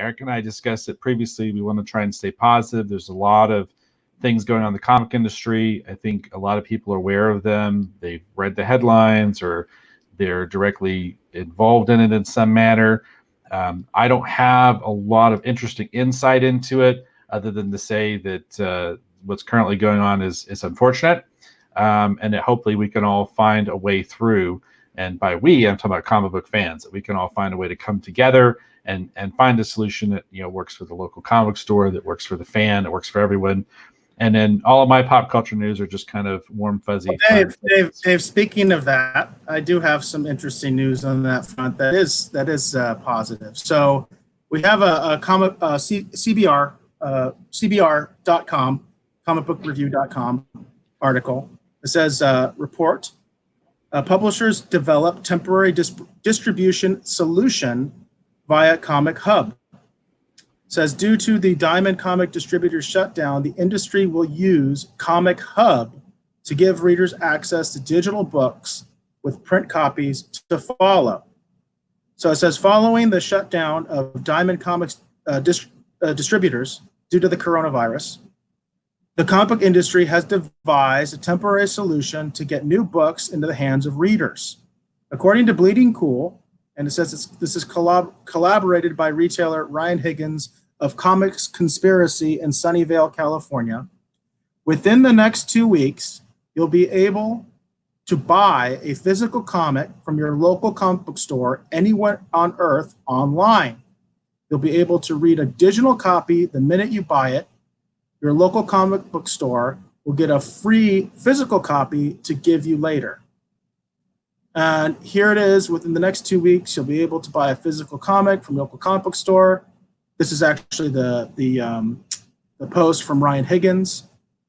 Eric and I discussed it previously. We want to try and stay positive. There's a lot of things going on in the comic industry. I think a lot of people are aware of them. They've read the headlines or they're directly involved in it in some manner. I don't have a lot of interesting insight into it other than to say that what's currently going on is unfortunate, and that hopefully we can all find a way through. And by we, I'm talking about comic book fans, that we can all find a way to come together and find a solution that works for the local comic store, that works for the fan, that works for everyone. And then all of my pop culture news are just kind of warm, fuzzy. Well, Dave, speaking of that, I do have some interesting news on that front that is positive. So we have a comic CBR, CBR.com, comicbookreview.com article. It says, report, publishers develop temporary distribution solution via ComicHub. Says, due to the Diamond Comic Distributor shutdown, the industry will use ComicHub to give readers access to digital books with print copies to follow. So it says, following the shutdown of Diamond Comics distributors due to the coronavirus, the comic book industry has devised a temporary solution to get new books into the hands of readers. According to Bleeding Cool, and it says this is collaborated by retailer Ryan Higgins of Comics Conspiracy in Sunnyvale, California. Within the next 2 weeks, you'll be able to buy a physical comic from your local comic book store anywhere on Earth online. You'll be able to read a digital copy the minute you buy it. Your local comic book store will get a free physical copy to give you later. And here it is, within the next 2 weeks, you'll be able to buy a physical comic from your local comic book store. This is actually the post from Ryan Higgins.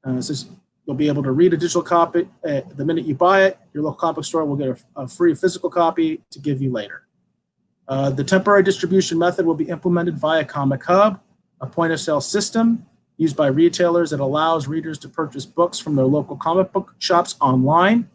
It says you'll be able to read a digital copy the minute you buy it. Your local comic book store will get a free physical copy to give you later. The temporary distribution method will be implemented via ComicHub, a point-of-sale system used by retailers that allows readers to purchase books from their local comic book shops online.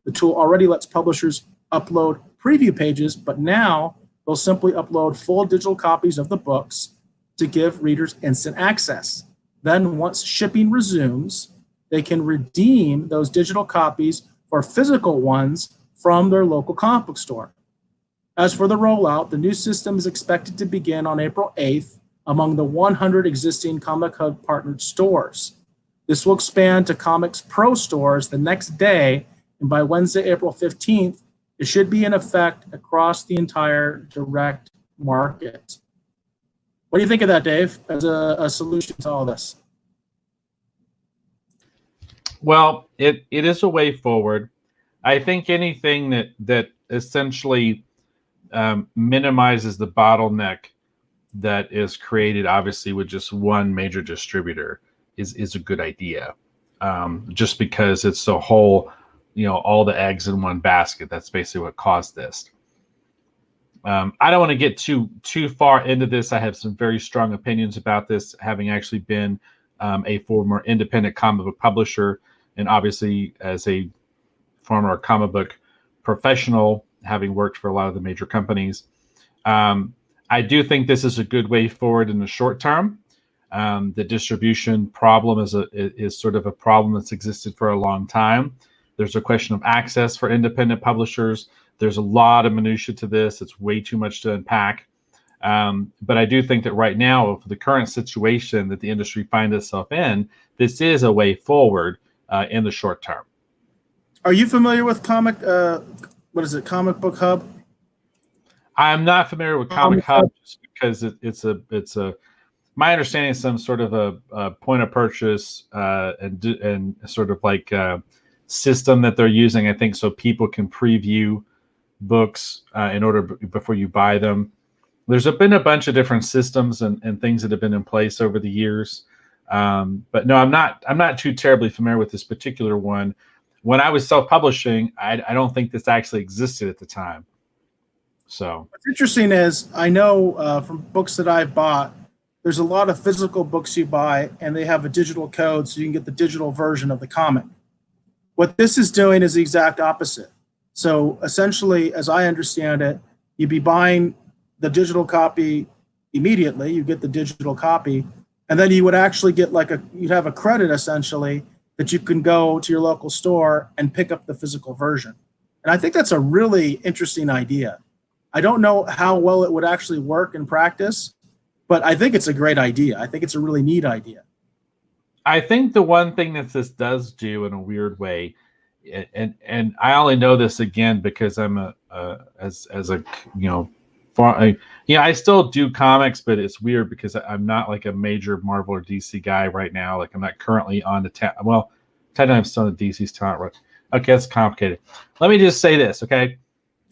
The tool already lets publishers upload preview pages, but now they'll simply upload full digital copies of the books to give readers instant access. Then once shipping resumes, they can redeem those digital copies for physical ones from their local comic book store. As for the rollout, the new system is expected to begin on April 8th among the 100 existing ComicHub partnered stores. This will expand to Comics Pro stores the next day, and by Wednesday, April 15th, it should be in effect across the entire direct market. What do you think of that, Dave, as a solution to all this? Well, it is a way forward. I think anything that essentially minimizes the bottleneck that is created, obviously, with just one major distributor is a good idea. Just because it's the whole, all the eggs in one basket. That's basically what caused this. I don't want to get too far into this. I have some very strong opinions about this, having actually been a former independent comic book publisher, and obviously as a former comic book professional, having worked for a lot of the major companies. I do think this is a good way forward in the short term. The distribution problem is sort of a problem that's existed for a long time. There's a question of access for independent publishers. There's a lot of minutia to this. It's way too much to unpack. But I do think that right now, for the current situation that the industry finds itself in, this is a way forward in the short term. Are you familiar with Comic Book Hub? I'm not familiar with ComicHub just because it's a my understanding is some sort of a point of purchase and sort of like system that they're using, I think, so people can preview books before you buy them. There's been a bunch of different systems and things that have been in place over the years. But no, I'm not too terribly familiar with this particular one. When I was self-publishing, I don't think this actually existed at the time. So what's interesting is I know from books that I've bought, there's a lot of physical books you buy, and they have a digital code so you can get the digital version of the comic. What this is doing is the exact opposite. So essentially, as I understand it, you'd be buying the digital copy, immediately. You get the digital copy, and then you would actually get you'd have a credit essentially that you can go to your local store and pick up the physical version. And I think that's a really interesting idea. I don't know how well it would actually work in practice, but I think it's a great idea. I think it's a really neat idea. I think the one thing that this does do in a weird way, and I only know this again because I'm I still do comics, but it's weird because I'm not like a major Marvel or DC guy right now. Like I'm not currently on the technically I'm still on the DC's talent. Right? Okay, that's complicated. Let me just say this, okay?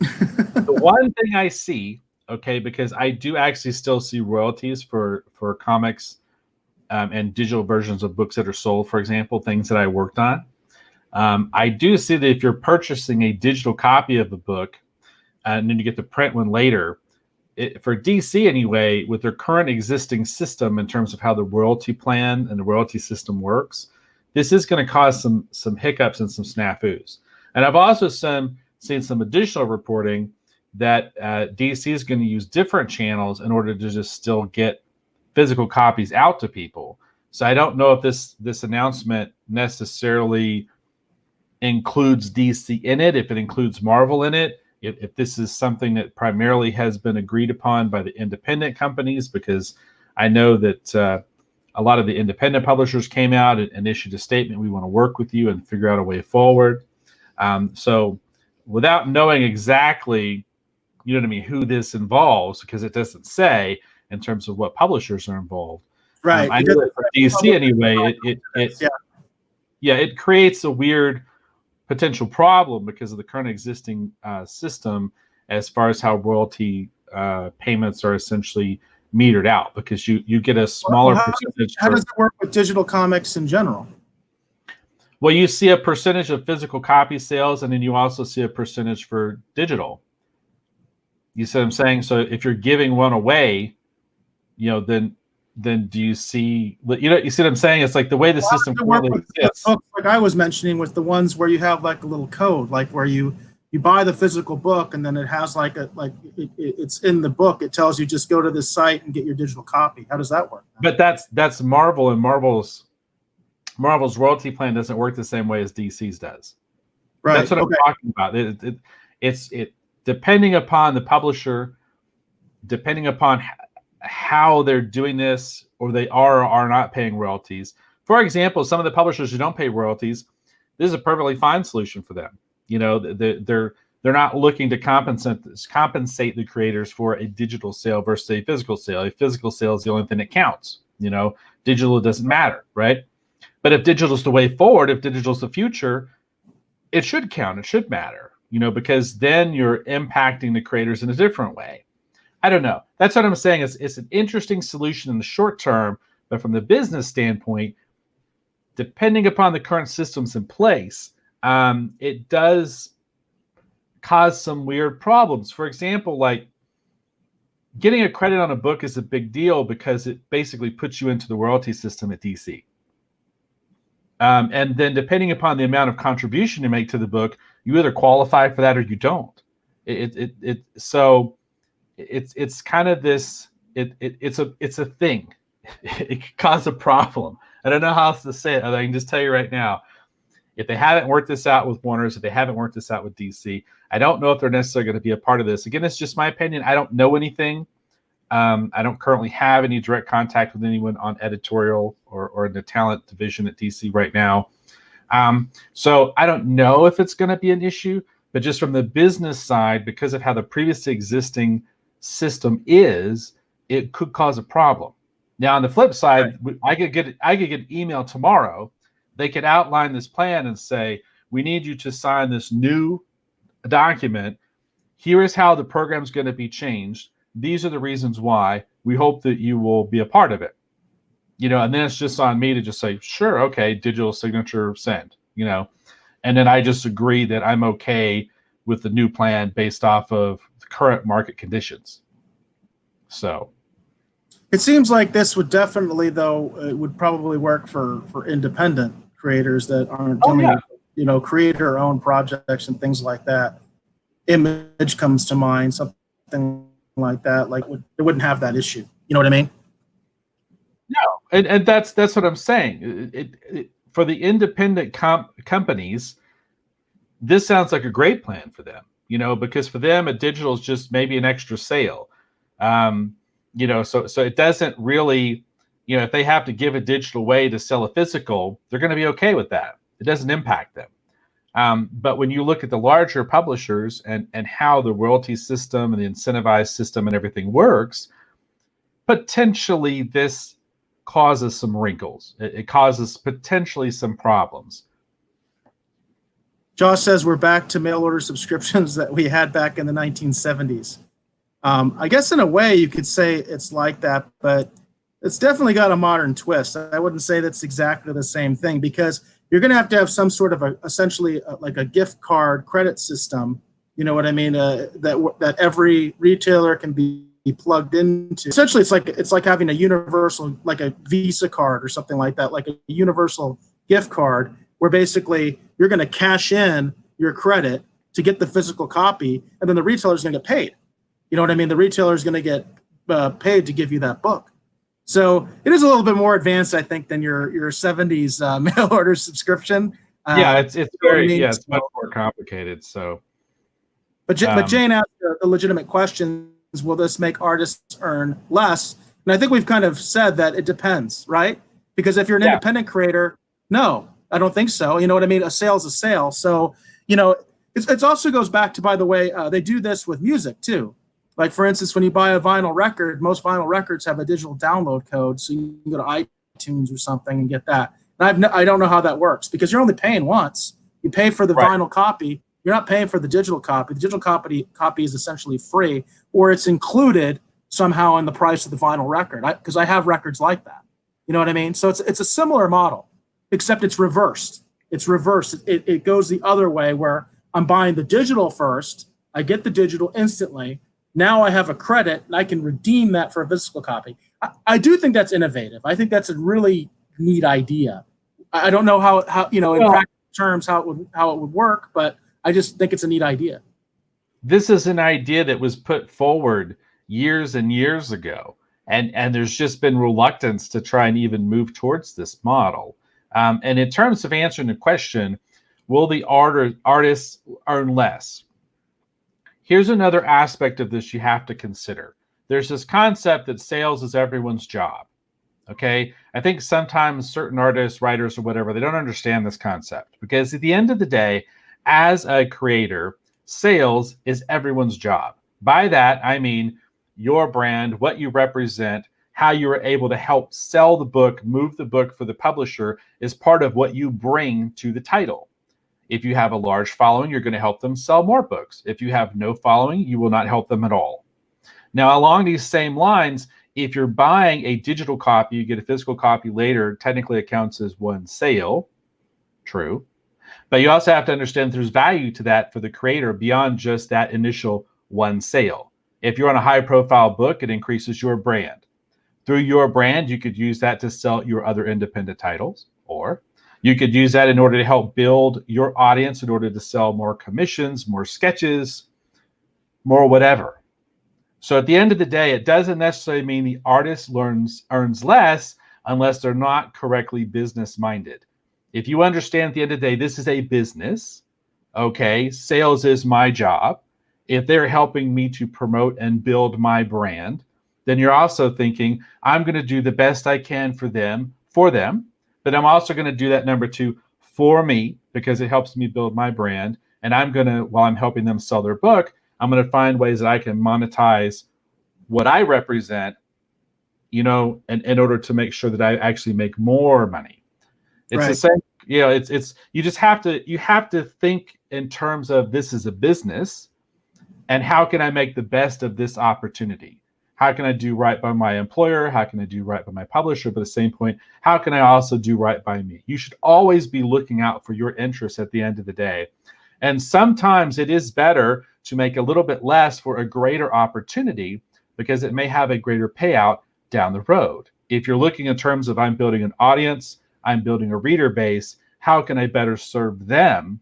The one thing I see, okay, because I do actually still see royalties for comics and digital versions of books that are sold, for example, things that I worked on. I do see that if you're purchasing a digital copy of a book and then you get the print one later, for DC anyway, with their current existing system in terms of how the royalty plan and the royalty system works, this is going to cause some hiccups and some snafus. And I've also seen some additional reporting that DC is going to use different channels in order to just still get physical copies out to people. So I don't know if this announcement necessarily includes DC in it, if it includes Marvel in it, if this is something that primarily has been agreed upon by the independent companies, because I know that a lot of the independent publishers came out and issued a statement, we want to work with you and figure out a way forward. So without knowing exactly, you know what I mean, who this involves, because it doesn't say in terms of what publishers are involved. Right. I know that for DC anyway, it creates a weird potential problem because of the current existing system as far as how royalty payments are essentially metered out, because you get a smaller percentage. How does it work with digital comics in general? Well, you see a percentage of physical copy sales, and then you also see a percentage for digital. You see what I'm saying? So if you're giving one away, then do you see, you see what I'm saying? It's like the way the system currently exists. Like I was mentioning, with the ones where you have like a little code, like where you buy the physical book and then it has it's in the book. It tells you just go to this site and get your digital copy. How does that work? But that's Marvel, and Marvel's royalty plan doesn't work the same way as DC's does. Right. That's what I'm talking about. It's depending upon the publisher, depending upon how they're doing this, or they are or are not paying royalties. For example, some of the publishers who don't pay royalties, this is a perfectly fine solution for them. They're not looking to compensate the creators for a digital sale versus a physical sale. A physical sale is the only thing that counts. Digital doesn't matter, right? But if digital is the way forward, if digital is the future, it should count. It should matter, because then you're impacting the creators in a different way. I don't know. That's what I'm saying. It's an interesting solution in the short term, but from the business standpoint, depending upon the current systems in place, it does cause some weird problems. For example, like getting a credit on a book is a big deal because it basically puts you into the royalty system at DC. And then depending upon the amount of contribution you make to the book, you either qualify for that or you don't. So it's kind of this. It's a thing. It could cause a problem. I don't know how else to say it. I can just tell you right now, if they haven't worked this out with Warner's, if they haven't worked this out with DC, I don't know if they're necessarily going to be a part of this. Again, it's just my opinion. I don't know anything. I don't currently have any direct contact with anyone on editorial or in the talent division at DC right now. So I don't know if it's going to be an issue, but just from the business side, because of how the previously existing system is, it could cause a problem. Now, on the flip side, right, I could get an email tomorrow. They could outline this plan and say, we need you to sign this new document. Here is how the program is going to be changed. These are the reasons why. We hope that you will be a part of it. And then it's just on me to just say, sure, okay, digital signature, send, and then I just agree that I'm okay with the new plan based off of the current market conditions. So it seems like this would definitely, though, it would probably work for independent creators that aren't doing, creator-owned projects and things like that. Image comes to mind, something like that. Like it wouldn't have that issue. You know what I mean? No, and that's what I'm saying. For the independent companies, this sounds like a great plan for them. Because for them, a digital is just maybe an extra sale. So it doesn't really, if they have to give a digital away to sell a physical, they're going to be okay with that. It doesn't impact them. But when you look at the larger publishers and how the royalty system and the incentivized system and everything works, potentially this causes some wrinkles. It causes potentially some problems. Josh says we're back to mail order subscriptions that we had back in the 1970s. I guess in a way you could say it's like that, but it's definitely got a modern twist. I wouldn't say that's exactly the same thing, because you're going to have some sort of essentially like a gift card credit system. You know what I mean? That every retailer can be plugged into. Essentially, it's like having a universal, like a Visa card or something like that, like a universal gift card, where basically you're going to cash in your credit to get the physical copy, and then the retailer is going to get paid. You know what I mean? The retailer is going to get paid to give you that book. So it is a little bit more advanced, I think, than your 70s mail order subscription. Yeah, it's very it's much more complicated. So, but Jane asked the legitimate questions: will this make artists earn less? And I think we've kind of said that it depends, right? Because if you're an independent creator, no, I don't think so. You know what I mean? A sale is a sale. So it also goes back to, by the way, they do this with music too. Like, for instance, when you buy a vinyl record, most vinyl records have a digital download code, so you can go to iTunes or something and get that. And I don't know how that works, because you're only paying once. You pay for the vinyl copy. You're not paying for the digital copy. The digital copy is essentially free, or it's included somehow in the price of the vinyl record, because I have records like that. You know what I mean? So it's a similar model, except it's reversed. It's reversed. It goes the other way, where I'm buying the digital first. I get the digital instantly. Now I have a credit, and I can redeem that for a physical copy. I do think that's innovative. I think that's a really neat idea. I don't know how in practical terms how it would work, but I just think it's a neat idea. This is an idea that was put forward years and years ago, and there's just been reluctance to try and even move towards this model. And in terms of answering the question, will the artists earn less? Here's another aspect of this you have to consider. There's this concept that sales is everyone's job. Okay? I think sometimes certain artists, writers, or whatever, they don't understand this concept, because at the end of the day, as a creator, sales is everyone's job. By that, I mean your brand, what you represent, how you are able to help sell the book, move the book for the publisher is part of what you bring to the title. If you have a large following, you're going to help them sell more books. If you have no following, you will not help them at all. Now, along these same lines, if you're buying a digital copy, you get a physical copy later, technically it counts as one sale. True. But you also have to understand there's value to that for the creator beyond just that initial one sale. If you're on a high-profile book, it increases your brand. Through your brand, you could use that to sell your other independent titles, or you could use that in order to help build your audience, in order to sell more commissions, more sketches, more whatever. So at the end of the day, it doesn't necessarily mean the artist earns less unless they're not correctly business-minded. If you understand at the end of the day, this is a business, okay, sales is my job. If they're helping me to promote and build my brand, then you're also thinking, I'm going to do the best I can for them, but I'm also going to do that, number two, for me, because it helps me build my brand. And I'm going to, while I'm helping them sell their book, I'm going to find ways that I can monetize what I represent, in order to make sure that I actually make more money. It's the same, it's you just have to think in terms of, this is a business, and how can I make the best of this opportunity? How can I do right by my employer? How can I do right by my publisher? But at the same point, how can I also do right by me? You should always be looking out for your interests at the end of the day. And sometimes it is better to make a little bit less for a greater opportunity, because it may have a greater payout down the road. If you're looking in terms of, I'm building an audience, I'm building a reader base, how can I better serve them?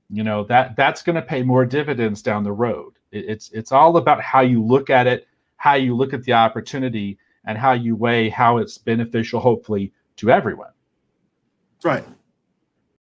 That's going to pay more dividends down the road. It's all about how you look at it, how you look at the opportunity and how you weigh how it's beneficial, hopefully, to everyone. Right.